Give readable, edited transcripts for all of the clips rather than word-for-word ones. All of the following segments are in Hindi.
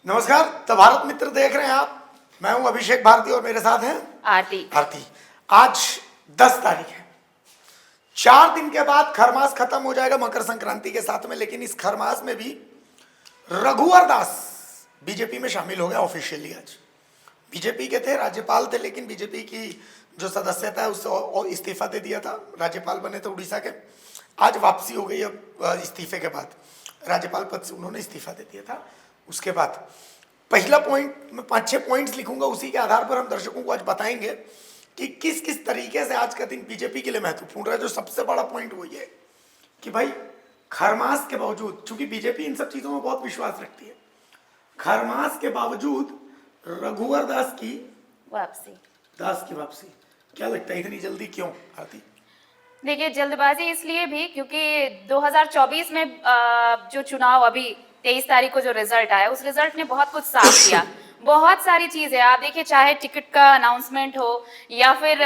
नमस्कार। द भारत मित्र देख रहे हैं आप। मैं हूं अभिषेक भारती और मेरे साथ हैं आरती। आज 10 तारीख है। 4 दिन के बाद खरमास खत्म हो जाएगा मकर संक्रांति के साथ में, लेकिन इस खरमास में भी रघुवर दास बीजेपी में शामिल हो गया ऑफिशियली। आज बीजेपी के थे, राज्यपाल थे, लेकिन बीजेपी की जो सदस्यता है उससे इस्तीफा दे दिया था। राज्यपाल बने थे उड़ीसा के, आज वापसी हो गई। अब इस्तीफे के बाद राज्यपाल पद से उन्होंने इस्तीफा दे दिया था। उसके बाद पहला पॉइंट, मैं 5-6 पॉइंट्स लिखूंगा, उसी के आधार पर हम दर्शकों को आज बताएंगे कि किस किस तरीके से आज का दिन बीजेपी के लिए महत्वपूर्ण है। जो सबसे बड़ा पॉइंट वो ये कि भाई खरमास के बावजूद, चूंकि बीजेपी इन सब चीजों में बहुत विश्वास रखती है, खरमास के बावजूद रघुवर दास की वापसी क्या लगता है इतनी जल्दी क्यों आती? देखिए, जल्दबाजी इसलिए भी क्योंकि 2024 में जो चुनाव अभी 23 तारीख को जो रिजल्ट आया, उस रिजल्ट ने बहुत कुछ साफ किया। बहुत सारी चीजें आप देखिए, चाहे टिकट का अनाउंसमेंट हो या फिर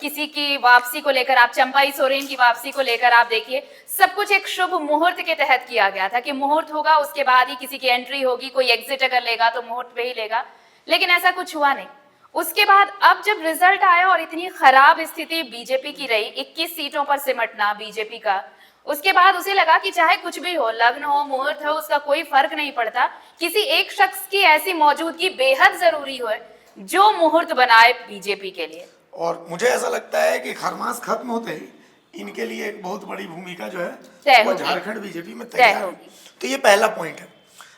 किसी की वापसी को लेकर, आप चंपाई सोरेन की वापसी को लेकर आप देखिए, सब कुछ एक शुभ मुहूर्त के तहत किया गया था कि मुहूर्त होगा, उसके बाद ही किसी की एंट्री होगी, कोई एग्जिट अगर लेगा तो मुहूर्त पे ही लेगा। लेकिन ऐसा कुछ हुआ नहीं। उसके बाद अब जब रिजल्ट आया और इतनी खराब स्थिति बीजेपी की रही, 21 सीटों पर सिमटना बीजेपी का, उसके बाद उसे लगा कि चाहे कुछ भी हो, लग्न हो, मुहूर्त हो, उसका कोई फर्क नहीं पड़ता, किसी एक शख्स की ऐसी मौजूदगी बेहद जरूरी हो जो मुहूर्त बनाए बीजेपी के लिए। और मुझे ऐसा लगता है कि खरमास खत्म होते ही इनके लिए एक बहुत बड़ी भूमिका जो है वो झारखंड बीजेपी में तैयार होगी। तो ये पहला पॉइंट है।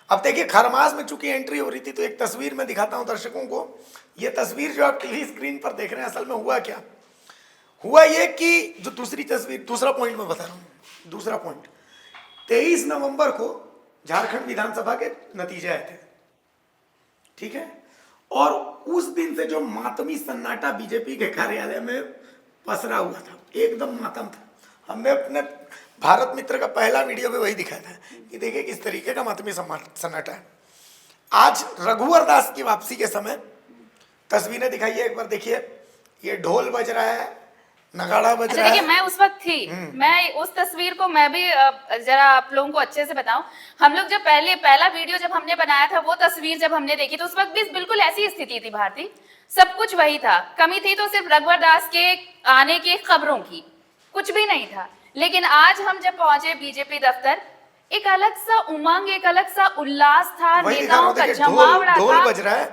अब देखिए, खरमास में चूंकि एंट्री हो रही थी, तो एक तस्वीर में दिखाता हूं दर्शकों को। ये तस्वीर जो आप टीवी स्क्रीन पर देख रहे हैं, असल में हुआ क्या हुआ, ये कि जो दूसरी तस्वीर, दूसरा पॉइंट मैं बता रहा हूँ। दूसरा पॉइंट, 23 नवंबर को झारखंड विधानसभा के नतीजे आए थे, ठीक है। और उस दिन से जो मातमी सन्नाटा बीजेपी के कार्यालय में पसरा हुआ था, एकदम मातम था। हमने अपने भारत मित्र का पहला वीडियो में वही दिखाया था कि देखिए किस तरीके का मातमी सन्नाटा है। आज रघुवर दास की वापसी के समय तस्वीरें दिखाइए एक बार, देखिए ये ढोल बज रहा है, नगाड़ा बज रहा है। देखिए, मैं उस वक्त थी, मैं उस तस्वीर को मैं भी जरा आप लोगों को अच्छे से बताऊं। हम लोग जब पहला वीडियो जब हमने बनाया था, वो तस्वीर जब हमने देखी तो उस वक्त भी बिल्कुल ऐसी स्थिति थी भारती, सब कुछ वही था। कमी थी तो सिर्फ रघुवर दास के आने की खबरों की, कुछ भी नहीं था। लेकिन आज हम जब पहुंचे बीजेपी दफ्तर, एक अलग सा उमंग, एक अलग सा उल्लास था, नेताओं का जमावड़ा ढोल बज रहा है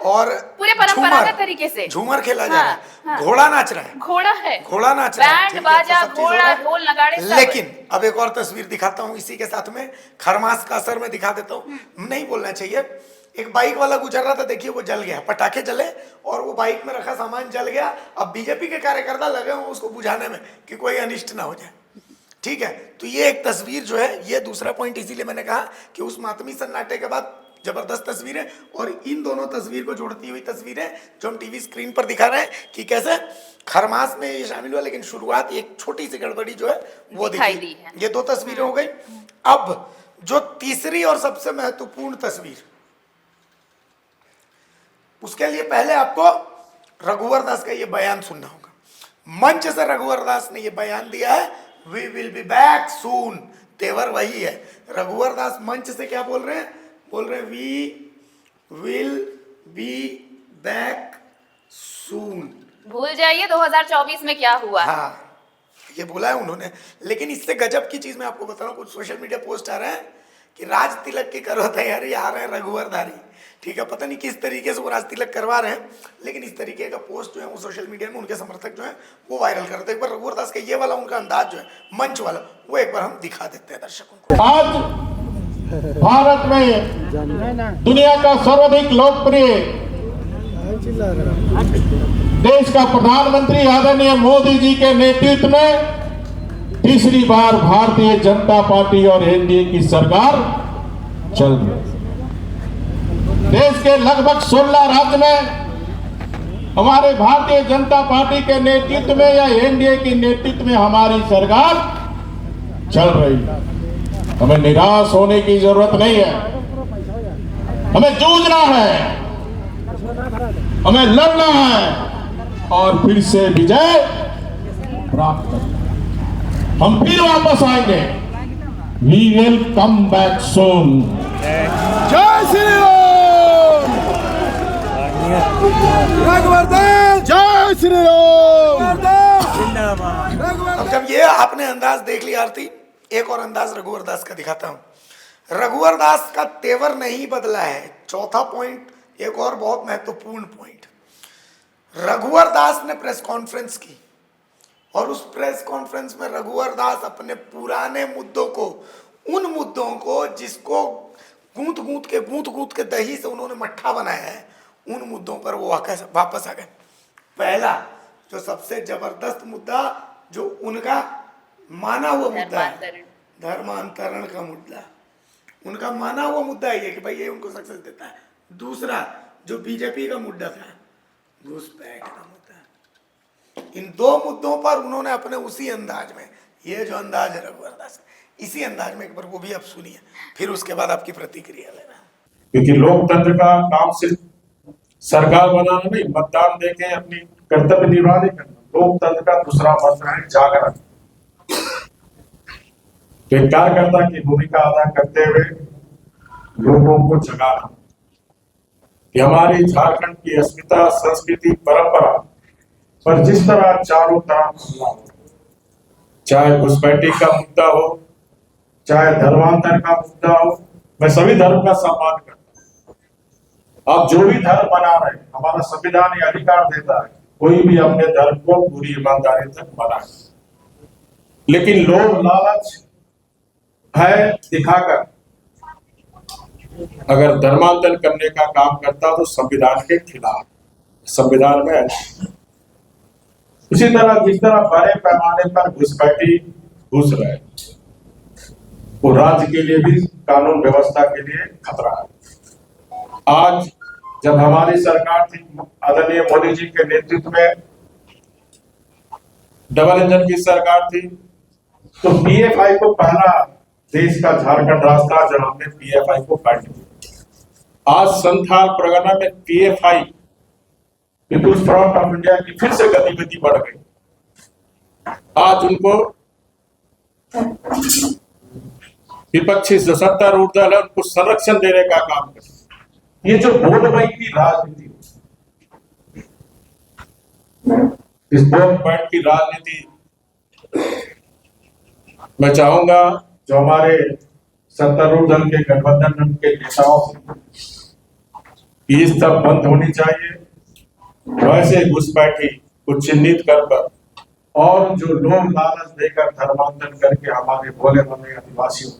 और पूरे परंपरागत तरीके से झूमर खेला जा रहा है, घोड़ा नाच रहा है, घोड़ा नाच रहा है, बैंड बाजा, घोड़ा, ढोल, नगाड़े सब। लेकिन अब एक और तस्वीर दिखाता हूँ इसी के साथ में, खरमास का असर में दिखा देता हूँ, नहीं बोलना चाहिए। एक बाइक वाला गुजर रहा था, देखिए वो जल गया, पटाखे जले और वो बाइक में रखा सामान जल गया। अब बीजेपी के कार्यकर्ता लगे हुए उसको बुझाने में कि कोई अनिष्ट ना हो जाए, ठीक है। तो ये एक तस्वीर जो है, ये दूसरा पॉइंट, इसीलिए मैंने कहा कि उस मातमी सन्नाटे के बाद जबरदस्त तस्वीरें, और इन दोनों तस्वीर को जोड़ती हुई तस्वीरें जो हम टीवी स्क्रीन पर दिखा रहे हैं कि कैसे खरमास में ये शामिल हुआ, लेकिन शुरुआत एक छोटी सी गड़बड़ी जो है वो दिखाई दी है। ये 2 तस्वीरें हो गई। अब जो तीसरी और सबसे महत्वपूर्ण तस्वीर, उसके लिए पहले आपको रघुवर दास का ये बयान सुनना होगा। मंच से रघुवर दास ने ये बयान दिया है, we will be back soon. तेवर वही है। रघुवर दास मंच से क्या बोल रहे हैं? बोल रहे हैं we will be back soon. भूल जाइए 2024 में क्या हुआ। हाँ, ये बोला है उन्होंने। लेकिन इससे गजब की चीज मैं आपको बता रहा हूँ, कुछ सोशल मीडिया पोस्ट आ रहे हैं कि राज तिलक की करो तैयारी, आ रहे हैं रघुवर धारी, ठीक है। पता नहीं किस तरीके से वो राज तिलक करवा रहे हैं, लेकिन इस तरीके का पोस्ट जो है वो सोशल मीडिया में उनके समर्थक जो है वो वायरल करते हैं। एक बार रघुवर दास का ये वाला उनका अंदाज जो है मंच वाला, वो एक बार हम दिखा देते हैं दर्शकों को। आज भारत में दुनिया का सर्वाधिक लोकप्रिय देश का प्रधानमंत्री आदरणीय मोदी जी के नेतृत्व में तीसरी बार भारतीय जनता पार्टी और एनडीए की सरकार चल रही है। देश के लगभग 16 राज्य में हमारे भारतीय जनता पार्टी के नेतृत्व में या एनडीए के नेतृत्व में हमारी सरकार चल रही है। हमें निराश होने की जरूरत नहीं है, हमें जूझना है, हमें लड़ना है और फिर से विजय प्राप्त करना। हम फिर वापस आएंगे। We will come back soon. जय श्री राम। अंदाज देख लिया आरती, एक और अंदाज रघुवर दास का दिखाता हूं। रघुवर दास का तेवर नहीं बदला है। चौथा पॉइंट, एक और बहुत महत्वपूर्ण पॉइंट, रघुवर दास ने प्रेस कॉन्फ्रेंस की और उस प्रेस कॉन्फ्रेंस में रघुवर दास अपने पुराने मुद्दों को, उन मुद्दों को जिसको गूंथ के दही से उन्होंने मट्ठा बनाया है, उन मुद्दों पर वो वापस आ गए। पहला जो सबसे जबरदस्त मुद्दा, जो उनका माना हुआ मुद्दा है, धर्मांतरण का मुद्दा, उनका माना हुआ मुद्दा है कि भाई ये उनको सक्सेस देता है। दूसरा जो बीजेपी का मुद्दा था, घुसपैठ का मुद्दा। इन दो मुद्दों पर उन्होंने अपने उसी अंदाज में, ये जो अंदाज है रघुवर दास, इसी अंदाज में एक बार वो भी आप सुनिए, फिर उसके बाद आपकी प्रतिक्रिया लेना। क्योंकि लोकतंत्र का काम सिर्फ सरकार बनाना नहीं, मतदान देके अपनी कर्तव्य निर्वाह नहीं करना। लोकतंत्र का दूसरा मंत्र है जागरण। तो एक कार्यकर्ता की भूमिका अदा करते हुए लोगों को जगाना कि हमारी झारखंड की अस्मिता, संस्कृति, परंपरा पर जिस तरह चारों तरफ हमला हो, चाहे घुसपैठी का मुद्दा हो, चाहे धर्मांतर का मुद्दा हो, मैं सभी धर्म का सम्मान करता हूं। आप जो भी धर्म बना रहे हैं, हमारा संविधान ये अधिकार देता है कोई भी अपने धर्म को पूरी ईमानदारी तक बनाए, लेकिन लोग लालच है दिखाकर अगर धर्मांतर करने का काम करता तो संविधान के खिलाफ, संविधान में है। इसी तरह जिस तरह बड़े पैमाने पर घुसपैठी घुस रहे, वो राज्य के लिए भी, कानून व्यवस्था के लिए खतरा है। आज जब हमारी सरकार थी, आदरणीय मोदी जी के नेतृत्व में डबल इंजन की सरकार थी, तो पीएफआई को पहला देश का झारखंड राज्य था जब हमने पीएफआई को काट दिया। आज संथाल परगना में PFI, People's Front of India की फिर से गतिविधि बढ़ गई। आज उनको विपक्षी जो सत्तारूढ़ दल है उनको संरक्षण देने का काम कर। ये जो वोट बैंक की राजनीति, इस वोट बैंक की राजनीति मैं चाहूंगा जो हमारे सत्तारूढ़ दल के गठबंधन के नेताओं से ये सब बंद होनी चाहिए। वैसे घुसपैठी को चिन्हित कर और जो लोग लालच देकर धर्मांतरण करके हमारे भोले भाले आदिवासियों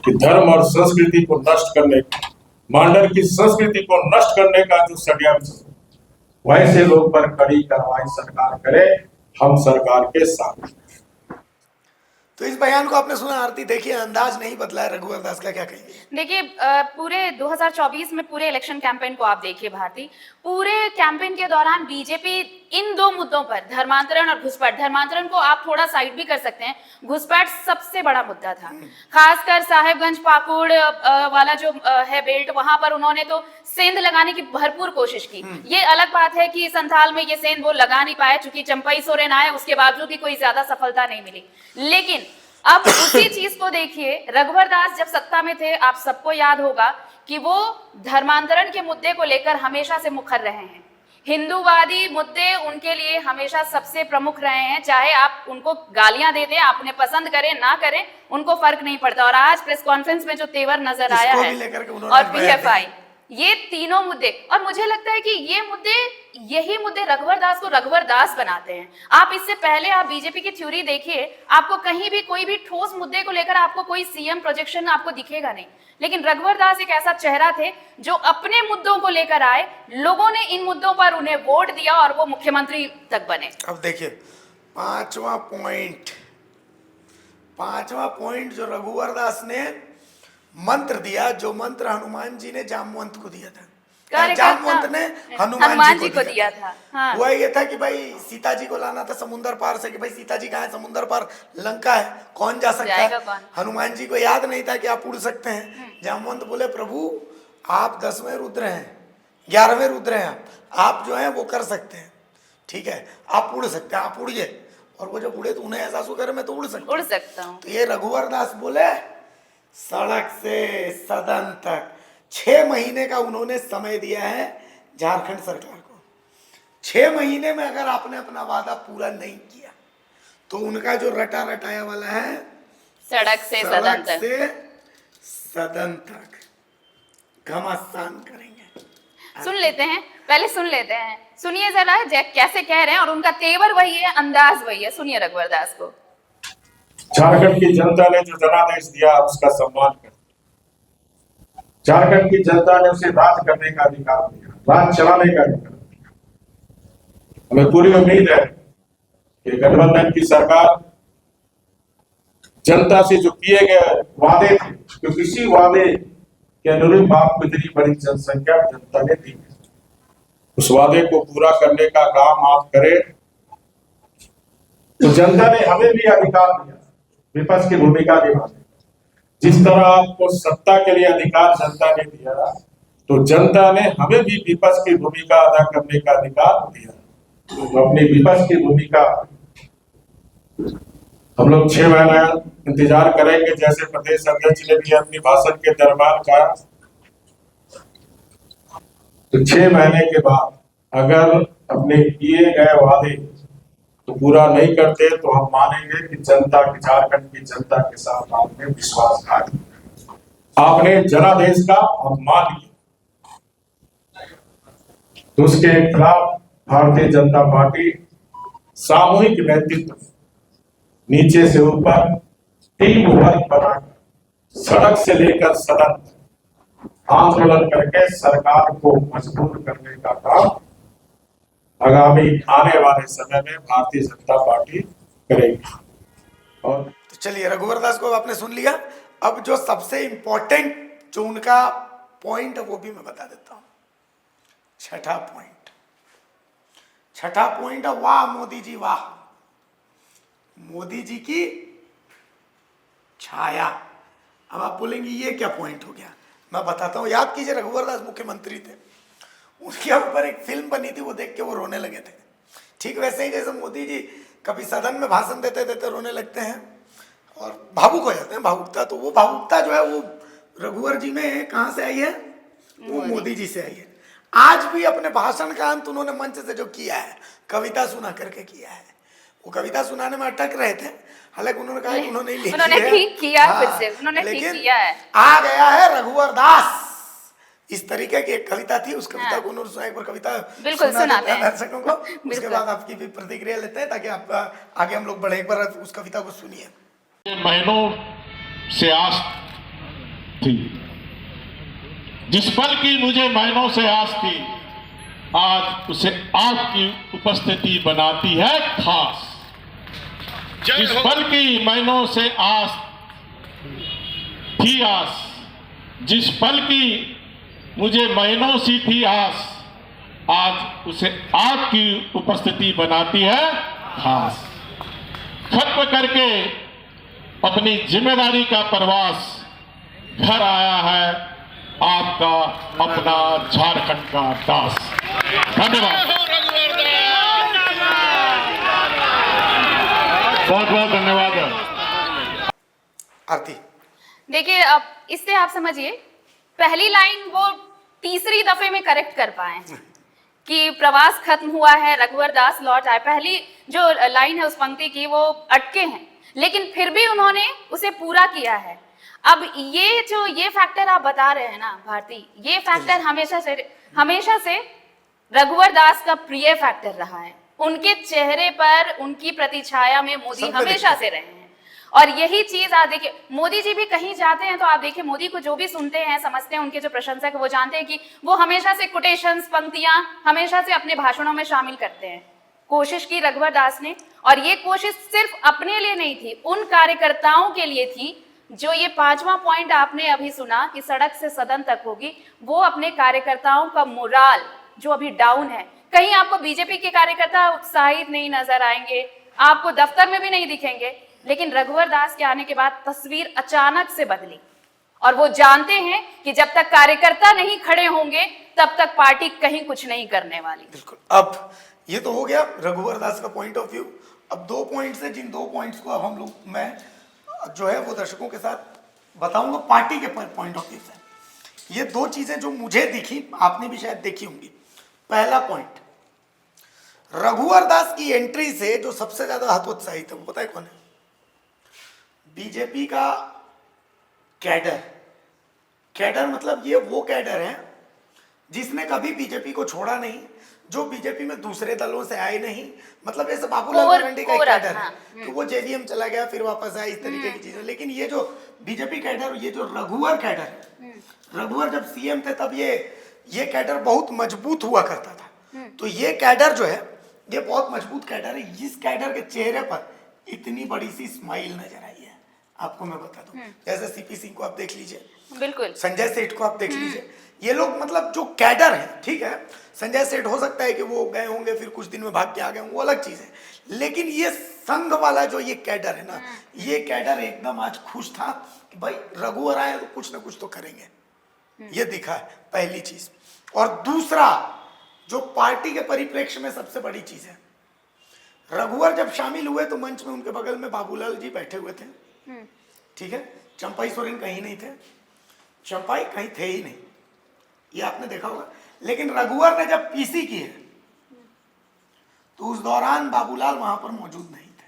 की धर्म और संस्कृति को नष्ट करने, मांडर की संस्कृति को नष्ट करने का जो षड्यंत्र, वैसे लोग पर कड़ी कार्रवाई सरकार करे। हम सरकार के साथ। तो इस बयान को आपने सुना आरती, देखिए अंदाज नहीं बदला है रघुवर दास का, क्या कहेंगे? देखिए पूरे 2024 में पूरे इलेक्शन कैंपेन को आप देखिए भारती, पूरे कैंपेन के दौरान बीजेपी इन दो मुद्दों पर, धर्मांतरण और घुसपैठ, धर्मांतरण को आप थोड़ा साइड भी कर सकते हैं, घुसपैठ सबसे बड़ा मुद्दा था। खासकर साहेबगंज पाकुड़ वाला जो है बेल्ट, वहां पर उन्होंने तो सेंध लगाने की भरपूर कोशिश की। ये अलग बात है कि संथाल में ये सेंध वो लगा नहीं पाए, चूंकि चंपई सोरेन आए, उसके बावजूद भी कोई ज्यादा सफलता नहीं मिली। लेकिन अब उसी चीज को देखिए, रघुवर दास जब सत्ता में थे, आप सबको याद होगा कि वो धर्मांतरण के मुद्दे को लेकर हमेशा से मुखर रहे हैं। हिंदूवादी मुद्दे उनके लिए हमेशा सबसे प्रमुख रहे हैं, चाहे आप उनको गालियां दे दें, आप उन्हें पसंद करें ना करें, उनको फर्क नहीं पड़ता। और आज प्रेस कॉन्फ्रेंस में जो तेवर नजर आया है और पीएफआई, ये तीनों मुद्दे, और मुझे लगता है कि ये मुद्दे, यही मुद्दे रघुवर दास को रघुवर दास बनाते हैं। आप इससे पहले आप बीजेपी की थ्योरी देखिए, आपको कहीं भी कोई भी ठोस मुद्दे को लेकर आपको कोई सीएम प्रोजेक्शन आपको दिखेगा नहीं। लेकिन रघुवर दास एक ऐसा चेहरा थे जो अपने मुद्दों को लेकर आए, लोगों ने इन मुद्दों पर उन्हें वोट दिया और वो मुख्यमंत्री तक बने। अब देखिए पांचवा पॉइंट जो रघुवर दास ने मंत्र दिया, जो मंत्र हनुमान जी ने जामवंत को दिया था, जामवंत ने हनुमान जी को दिया था। हाँ। वो ये था कि भाई सीता जी को लाना था समुद्र पार से, कि भाई सीता जी कहाँ है, समुद्र पार लंका है, कौन जा सकता है? हनुमान जी को याद नहीं था कि आप उड़ सकते हैं। जामवंत बोले प्रभु आप 10वें रुद्र हैं, 11वें रुद्र हैं, आप जो है वो कर सकते हैं, ठीक है, आप उड़ सकते हैं, आप उड़िए। और वो जब उड़े तो उन्हें एहसास हुआ मैं तो उड़ सकता हूँ। तो ये रघुवर दास बोले सड़क से सदन तक 6 महीने का उन्होंने समय दिया है झारखंड सरकार को। 6 महीने में अगर आपने अपना वादा पूरा नहीं किया तो उनका जो रटा रटाया वाला है सड़क से सदन तक, से सदन तक घमासान करेंगे। सुन लेते हैं, पहले सुन लेते हैं, सुनिए जरा कैसे कह रहे हैं, और उनका तेवर वही है, अंदाज वही है। सुनिए रघुवर दास को। झारखंड की जनता ने जो जनादेश दिया उसका सम्मान कर, झारखंड की जनता ने उसे राज करने का अधिकार दिया, राज चलाने का अधिकार दिया। हमें पूरी उम्मीद है कि गठबंधन की सरकार जनता से जो किए गए वादे थे, क्योंकि इसी वादे के अनुरूप आपको इतनी बड़ी जनसंख्या जनता ने दी, उस वादे को पूरा करने का काम आप करें। तो जनता ने हमें भी अधिकार दिया विपक्ष की भूमिका निभाने, जिस तरह आपको सत्ता के लिए अधिकार जनता ने दिया, तो जनता ने हमें भी विपक्ष की भूमिका अदा करने का अधिकार दिया। तो अपनी विपक्ष की भूमिका हम लोग 6 महीना इंतजार करेंगे, जैसे प्रदेश अध्यक्ष ने भी अपनी भाषण के दरबार का, तो 6 महीने के बाद अगर अपने किए गए वादे तो पूरा नहीं करते तो हम मानेंगे कि जनता की, झारखंड की जनता के साथ आपने विश्वासघात किया, आपने जनादेश का अपमान किया। तो उसके खिलाफ भारतीय जनता पार्टी सामूहिक नेतृत्व, नीचे से ऊपर टीम वर्क बनाकर सड़क से लेकर सदन तक आंदोलन करके सरकार को मजबूर करने का काम आगामी आने वाले समय में भारतीय जनता पार्टी करेगी। और तो चलिए, रघुवर दास को आपने सुन लिया। अब जो सबसे इंपॉर्टेंट जो उनका पॉइंट है वो भी मैं बता देता हूं। छठा पॉइंट है वाह मोदी जी वाह, मोदी जी की छाया। अब आप बोलेंगे ये क्या पॉइंट हो गया, मैं बताता हूं। याद कीजिए, रघुवर दास मुख्यमंत्री थे, उनके ऊपर एक फिल्म बनी थी, वो देख के वो रोने लगे थे। ठीक वैसे ही जैसे मोदी जी कभी सदन में भाषण देते देते रोने लगते हैं और भावुक हो जाते हैं, भावुकता। तो वो भावुकता जो है वो रघुवर जी में कहाँ से आई है, वो मोदी जी से आई है। आज भी अपने भाषण का अंत उन्होंने मंच से जो किया है, कविता सुना करके किया है। वो कविता सुनाने में अटक रहे थे, हालांकि उन्होंने कहा कि उन्होंने लिखी है, उन्होंने ठीक किया, फिर से उन्होंने ठीक किया है। आ गया है रघुवर दास, इस तरीके की एक कविता थी, उस कविता को उन्होंने सुना। एक बार कविता बिल्कुल सुनाते हैं दर्शकों को, उसके बाद आपकी भी प्रतिक्रिया लेते हैं ताकि आप आगे हम लोग बढ़े। एक बार उस कविता को सुनिए। महीनों से आस थी, जिस पल की मुझे महीनों से आस थी, आज उसे आपकी उपस्थिति बनाती है खास। जिस पल की महीनों से आस थी, आस जिस पल की मुझे महीनों सी थी आस, आज उसे आपकी उपस्थिति बनाती है खास। खत्म करके अपनी जिम्मेदारी का प्रवास घर आया है आपका अपना झारखंड का दास। धन्यवाद, बहुत बहुत धन्यवाद। आरती, देखिए, अब इससे आप समझिए, पहली लाइन वो तीसरी दफे में करेक्ट कर पाए कि प्रवास खत्म हुआ है, रघुवर दास लौट आए। पहली जो लाइन है उस पंक्ति की, वो अटके हैं, लेकिन फिर भी उन्होंने उसे पूरा किया है। अब ये फैक्टर आप बता रहे हैं ना भारती, ये फैक्टर हमेशा से रघुवर दास का प्रिय फैक्टर रहा है। उनके चेहरे पर, उनकी प्रतिछाया में मोदी हमेशा से रहे हैं। और यही चीज आप देखिए, मोदी जी भी कहीं जाते हैं तो आप देखिए, मोदी को जो भी सुनते हैं, समझते हैं, उनके जो प्रशंसक वो जानते हैं कि वो हमेशा से कोटेशंस, पंक्तियां हमेशा से अपने भाषणों में शामिल करते हैं। कोशिश की रघुवर दास ने, और ये कोशिश सिर्फ अपने लिए नहीं थी, उन कार्यकर्ताओं के लिए थी जो ये 5वां पॉइंट आपने अभी सुना कि सड़क से सदन तक होगी। वो अपने कार्यकर्ताओं का मोराल जो अभी डाउन है, कहीं आपको बीजेपी के कार्यकर्ता उत्साहित नहीं नजर आएंगे, आपको दफ्तर में भी नहीं दिखेंगे, लेकिन रघुवर दास के आने के बाद तस्वीर अचानक से बदली। और वो जानते हैं कि जब तक कार्यकर्ता नहीं खड़े होंगे तब तक पार्टी कहीं कुछ नहीं करने वाली। बिल्कुल। अब ये तो हो गया रघुवर दास का पॉइंट ऑफ व्यू। अब 2 पॉइंट्स है, जिन 2 पॉइंट्स को अब हम लोग, मैं जो है वो दर्शकों के साथ बताऊंगा पार्टी के पॉइंट ऑफ व्यू से। ये 2 चीजें जो मुझे दिखी, आपने भी शायद देखी होंगी। पहला पॉइंट, रघुवर दास की एंट्री से जो सबसे ज्यादा हतोत्साहित है वो पता है कौन है? बीजेपी का कैडर। कैडर मतलब ये वो कैडर है जिसने कभी बीजेपी को छोड़ा नहीं, जो बीजेपी में दूसरे दलों से आए नहीं। मतलब जैसे बाबूलाल मरांडी का एक कैडर है कि वो जेवीएम चला गया फिर वापस आया, इस तरीके की चीजें। लेकिन ये जो बीजेपी कैडर, ये जो रघुवर कैडर है, रघुवर जब सीएम थे तब ये कैडर बहुत मजबूत हुआ करता था। तो ये कैडर जो है ये बहुत मजबूत कैडर है। इस कैडर के चेहरे पर इतनी बड़ी सी स्माइल नजर आई है, आपको मैं बता दूं। जैसे सीपी सिंह को आप देख लीजिए, बिल्कुल संजय सेठ को आप देख लीजिए, ये लोग मतलब जो कैडर है, ठीक है संजय सेठ हो सकता है कि वो गए होंगे फिर कुछ दिन में भाग के आ गए होंगे, वो अलग चीज है। लेकिन ये संघ वाला जो ये कैडर है ना, ये कैडर एकदम आज खुश था कि भाई रघुवर आए तो कुछ ना कुछ तो करेंगे, ये दिखा है पहली चीज। और दूसरा जो पार्टी के परिप्रेक्ष्य में सबसे बड़ी चीज है, रघुवर जब शामिल हुए तो मंच में उनके बगल में बाबूलाल जी बैठे हुए थे, ठीक है, चंपाई सोरेन कहीं नहीं थे, चंपाई कहीं थे ही नहीं, ये आपने देखा होगा। लेकिन रघुवर ने जब पीसी की है तो उस दौरान बाबूलाल वहां पर मौजूद नहीं थे।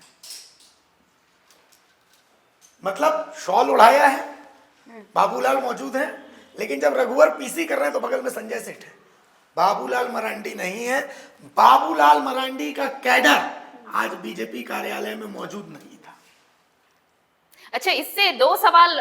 मतलब शॉल उड़ाया है, बाबूलाल मौजूद है, लेकिन जब रघुवर पीसी कर रहे हैं तो बगल में संजय सेठ है, बाबूलाल मरांडी नहीं है। बाबूलाल मरांडी का कैडर आज बीजेपी कार्यालय में मौजूद नहीं था। अच्छा, इससे दो सवाल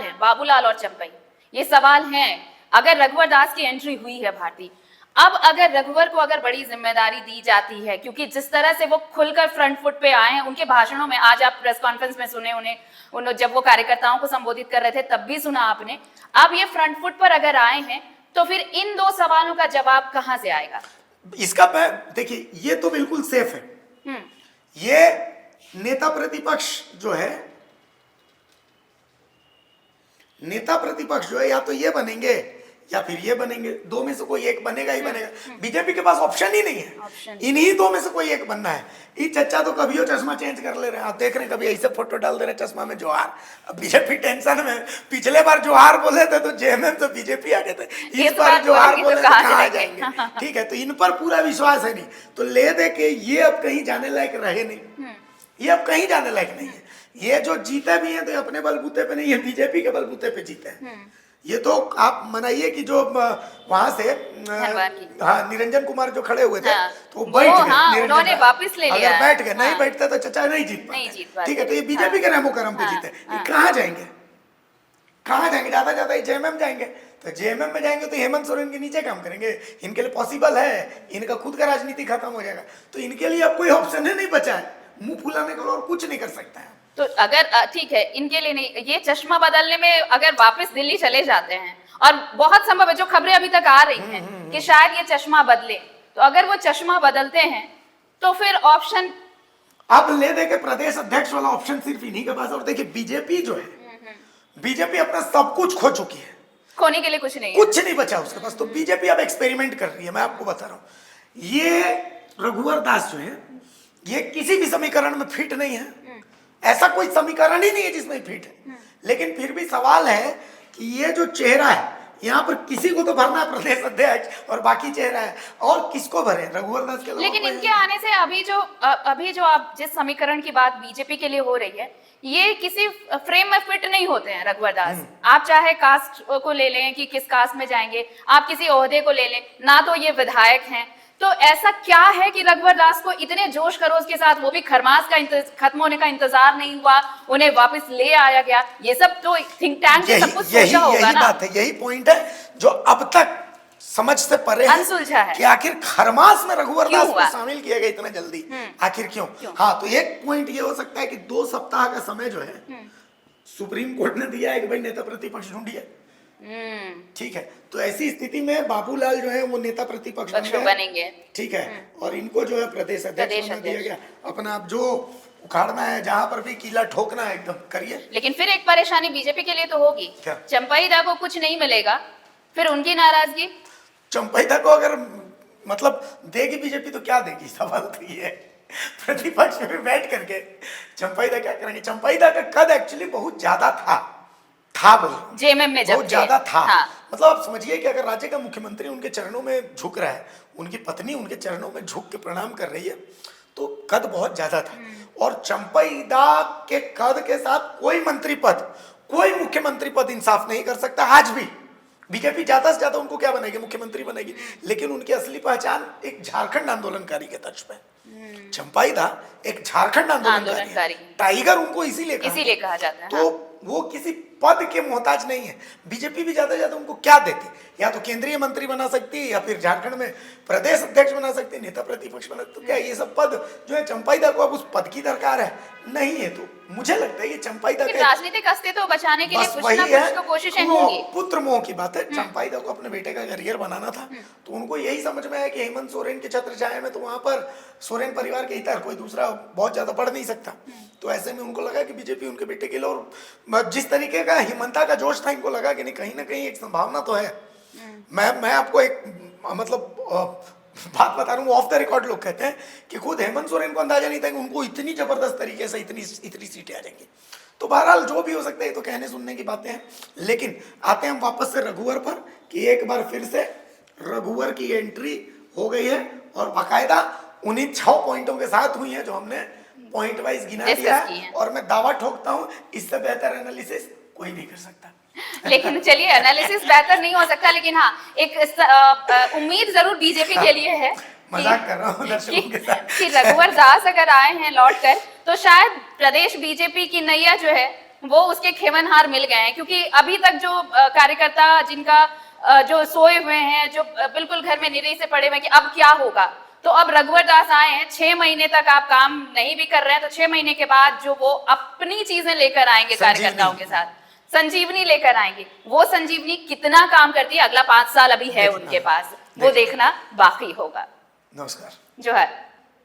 हैं, बाबूलाल और चंपई, ये सवाल हैं। अगर रघुवर दास की एंट्री हुई है भारती, अब अगर रघुवर को अगर बड़ी जिम्मेदारी दी जाती है, क्योंकि जिस तरह से वो खुलकर फ्रंट फुट पे आए हैं, उनके भाषणों में, आज आप प्रेस कॉन्फ्रेंस में सुने उन्हें जब वो कार्यकर्ताओं को संबोधित कर रहे थे तब भी सुना आपने, अब ये फ्रंट फुट पर अगर आए हैं तो फिर इन दो सवालों का जवाब कहां से आएगा? इसका देखिए ये तो बिल्कुल सेफ है। ये नेता प्रतिपक्ष जो है, नेता प्रतिपक्ष जो है या तो ये बनेंगे या फिर ये बनेंगे, दो में से कोई एक बनेगा ही बनेगा। बीजेपी के पास ऑप्शन ही नहीं है, इन्हीं दो में से कोई एक बनना है। ये चच्चा तो कभी वो चश्मा चेंज कर ले रहे हैं, आप देख रहे हैं, कभी ऐसे फोटो डाल दे रहे चश्मा में जोहार। अब बीजेपी टेंशन में, पिछले बार जोहार बोले थे तो जेएमएम तो बीजेपी आ गए थे, इस बार जोहार बोले तो कहाँ जाएंगे? ठीक है, तो इन पर पूरा विश्वास है नहीं, तो ले दे के ये अब कहीं जाने लायक रहे नहीं, ये अब कहीं जाने लायक नहीं है। ये जो जीते भी हैं तो अपने बलबूते पे नहीं है, बीजेपी के बलबूते पे जीते हैं। ये तो आप मनाइए कि जो वहां से हाँ निरंजन कुमार जो खड़े हुए थे तो वो बैठ गए, उन्होंने वापस ले लिया, अगर बैठ गए, नहीं बैठते तो चचा नहीं जीत पाते। ठीक है, तो ये बीजेपी के रहमो करम पे जीते। ये कहाँ जाएंगे, कहाँ जाएंगे? ज्यादा जेएमएम जाएंगे, तो जेएमएम में जाएंगे तो हेमंत सोरेन के नीचे काम करेंगे, इनके लिए पॉसिबल है, इनका खुद का राजनीति खत्म हो जाएगा। तो इनके लिए अब कोई ऑप्शन ही नहीं बचा है, मुंह फुलाने का और कुछ नहीं कर सकता है। तो अगर ठीक है, इनके लिए नहीं, ये चश्मा बदलने में अगर वापस दिल्ली चले जाते हैं, और बहुत संभव है, जो खबरें अभी तक आ रही हैं कि शायद ये चश्मा बदले, तो अगर वो चश्मा बदलते हैं तो फिर ऑप्शन अब ले दे के प्रदेश अध्यक्ष वाला ऑप्शन सिर्फ इन्हीं के पास। और देखिए बीजेपी जो है, बीजेपी अपना सब कुछ खो चुकी है, खोने के लिए कुछ नहीं है, कुछ नहीं बचा उसके पास। तो बीजेपी अब एक्सपेरिमेंट कर रही है, मैं आपको बता रहा हूं। ये रघुवर दास जो है, ये किसी भी समीकरण में फिट नहीं है, ऐसा कोई समीकरण ही नहीं है जिसमें फिट है। लेकिन फिर भी सवाल है कि ये जो चेहरा है, यहाँ पर किसी को तो भरना है प्रदेश अध्यक्ष, और बाकी चेहरा है, और किसको भरे? रघुवर दास के। लेकिन इनके आने से अभी जो आप जिस समीकरण की बात बीजेपी के लिए हो रही है, ये किसी फ्रेम में फिट नहीं होते हैं रघुवर दास। आप चाहे कास्ट को ले लें कि किस कास्ट में जाएंगे, आप किसी ओहदे को ले लें, ना तो ये विधायक हैं, तो ऐसा क्या है कि रघुवर दास को इतने जोश खरोश के साथ, वो भी खरमास का खत्म होने का इंतजार नहीं हुआ, उन्हें वापस ले आया गया? ये सब तो थिंक टैंक ने सब कुछ सोचा होगा ना। बात है, यही पॉइंट है जो अब तक समझ से परे अनसुलझा है कि आखिर खरमास में रघुवर दास को शामिल किया गया इतना जल्दी, आखिर क्यों? हाँ, तो एक पॉइंट ये हो सकता है कि 2 सप्ताह का समय जो है सुप्रीम कोर्ट ने दिया है कि भाई नेता प्रतिपक्ष ढूंढिए। ठीक है, तो ऐसी स्थिति में बाबूलाल जो है वो नेता प्रतिपक्ष बनेंगे। ठीक है, और इनको जो है प्रदेश अध्यक्ष बना दिया गया। अपना जो उखाड़ना है, जहां पर भी कीला ठोकना है, एकदम करिए। लेकिन फिर एक परेशानी बीजेपी के लिए तो होगी, चंपाई दा को कुछ नहीं मिलेगा, फिर उनकी नाराजगी। चंपाई दा को अगर मतलब देगी बीजेपी तो क्या देगी, सवाल तो ये है। प्रतिपक्ष में बैठ करके चंपाई दा क्या करेंगे? चंपाई दा का कद एक्चुअली बहुत ज्यादा था, था, बोल जेएमएम में जब बहुत ज्यादा था। हाँ। मतलब आप समझिए कि अगर राज्य का मुख्यमंत्री उनके चरणों में झुक रहा है, उनकी पत्नी उनके चरणों में झुक के प्रणाम कर रही है, तो कद बहुत ज्यादा था। और चंपईदा के कद के साथ कोई मंत्री पद, कोई मुख्यमंत्री पद इंसाफ नहीं कर सकता। आज भी बीजेपी ज्यादा से ज्यादा उनको क्या बनाएगी, मुख्यमंत्री बनेगी, लेकिन उनकी असली पहचान एक झारखंड आंदोलनकारी के तर्ज पे। चंपाईदा एक झारखंड आंदोलनकारी, टाइगर उनको इसीलिए कहा जाता है। तो वो किसी पद के मोहताज नहीं है। बीजेपी भी ज्यादा से ज्यादा उनको क्या देती, या तो केंद्रीय मंत्री बना सकती है, या फिर झारखंड में प्रदेश अध्यक्ष बना सकती है, नेता प्रतिपक्ष बना। तो क्या ये सब पद जो है चंपाईदा को अब उस पद की दरकार है? नहीं है। तो मुझे लगता है कि चंपाईदा के राजनीतिक अस्तित्व बचाने के लिए कुछ ना कुछ तो कोशिशें होंगी। पुत्र मोह की बात है। चंपाईदा को अपने बेटे का करियर बनाना था, तो उनको यही समझ में आया कि हेमंत सोरेन के छत्र छाया में, तो वहां पर सोरेन परिवार के इतर कोई दूसरा बहुत ज्यादा पढ़ नहीं सकता। तो ऐसे में उनको लगा कि बीजेपी उनके बेटे के लिए, और जिस तरीके का हिमंता का जोश था, इनको लगा कि नहीं, कहीं ना कहीं एक संभावना तो है। मैं आपको एक मतलब बात बता रहा हूँ, ऑफ द रिकॉर्ड लोग कहते हैं कि खुद हेमंत सोरेन को अंदाजा नहीं था कि उनको इतनी जबरदस्त तरीके से इतनी सीटें आ जाएंगी। तो बहरहाल जो भी हो सकता है, तो कहने सुनने की बातें हैं। लेकिन आते हैं हम वापस से रघुवर पर, कि एक बार फिर से रघुवर की एंट्री हो गई है, और बाकायदा उन्हीं 6 पॉइंटों के साथ हुई है जो हमने पॉइंट वाइज गिना दिया है। और मैं दावा ठोकता हूँ, इससे बेहतर एनालिसिस कोई नहीं कर सकता। लेकिन चलिए, एनालिसिस बेहतर नहीं हो सकता, लेकिन हाँ, एक उम्मीद जरूर बीजेपी के लिए है। मजाक कर रहा हूँ दर्शकों के साथ कि रघुवर दास अगर आए हैं लौट कर, तो शायद प्रदेश बीजेपी की नैया जो है वो उसके खेमनहार मिल गए हैं। क्योंकि अभी तक जो कार्यकर्ता जिनका जो सोए हुए हैं, जो बिल्कुल घर में निरी से पड़े हुए कि अब क्या होगा, तो अब रघुवर दास आए हैं। 6 महीने तक आप काम नहीं भी कर रहे हैं, तो 6 महीने के बाद जो वो अपनी चीजें लेकर आएंगे कार्यकर्ताओं के साथ, संजीवनी लेकर आएंगे। वो संजीवनी कितना काम करती है, अगला 5 साल अभी है उनके पास, वो देखना बाकी होगा। नमस्कार। जोहर।